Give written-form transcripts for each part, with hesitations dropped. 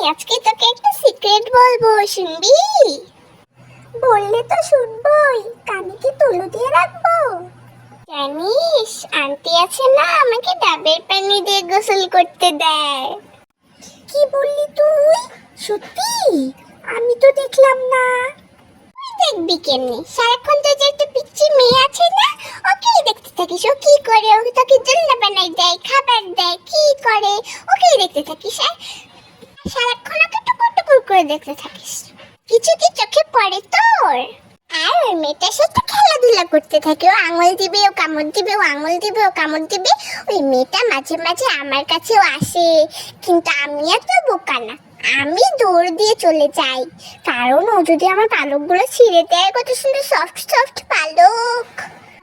আজকে তোকে একটা সিক্রেট বলবো, শুনবি? বললে তো শুনবই, কানে কি তুলো দিয়ে রাখবো? জানিস, আন্টি আছে না, আমাকে ডাবের পানি দিয়ে গোসল করতে দেয়। কি বললি তুই? সত্যি? আমি তো দেখলাম না। তুই দেখবি কেমনি? সারাক্ষণ তো যে একটা পিচ্চি মেয়ে আছে না, ওকেই দেখতে থাকিস। ও কি করে? ও তোকে জন্য বানাই দেয়, খাবার দেয়, কি করে ওকেই দেখতে থাকিস। সারাক্ষণ ওকে টুকুর টুকুর করে দেখতে থাকিস। কিছু কি চোখে পড়ে তোর? আর ওই মেয়েটার সাথে খেলাধুলা করতে থাকে। ও আঙুল দিবে, ও কামড় দিবে, ও আঙুল দিবে, ও কামড় দিবে। ওই মেয়েটা মাঝে মাঝে আমার কাছেও আসে, কিন্তু আমি এত বোকা না, আমি দৌড় দিয়ে চলে যাই। কারণ ও যদি আমার পালকগুলো ছিঁড়ে দেয়, কত সুন্দর সফট সফট পালক,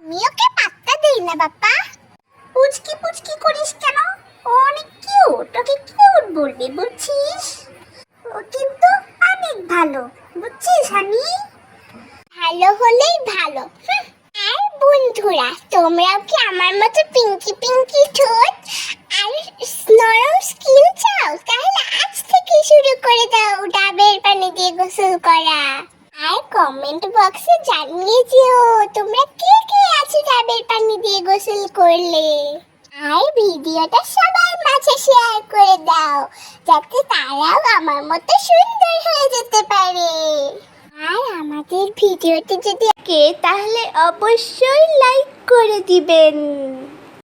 আমি ওকে পাত্তা দেই না বাবা। পুচকি পুচকি করিস কেন? ও অনেক কিউট, ওকে কিউট বলবি, বুঝছিস? ও কিন্তু অনেক ভালো, বুঝছিস হানি? ভালো হলেই ভালো। আর বন্ধুরা, তোমরাও কি আমার মতো পিঙ্কি পিঙ্কি ঠোঁট আর নরম স্কিন চাও? তাহলে আজ থেকে শুরু করে দাও ডাবের পানি দিয়ে গোসল করা। আর কমেন্ট বক্সে জানিয়ে দিও তোমরা কে কে আছো ডাবের পানি দিয়ে গোসল করলে। আর ভিডিওটা সবার মাঝে শেয়ার করে দাও, যাতে তারাও আমার মতো সুন্দর হয়ে যেতে পারে। আর আমাদের ভিডিওটি যদি তাহলে অবশ্যই লাইক করে দিবেন।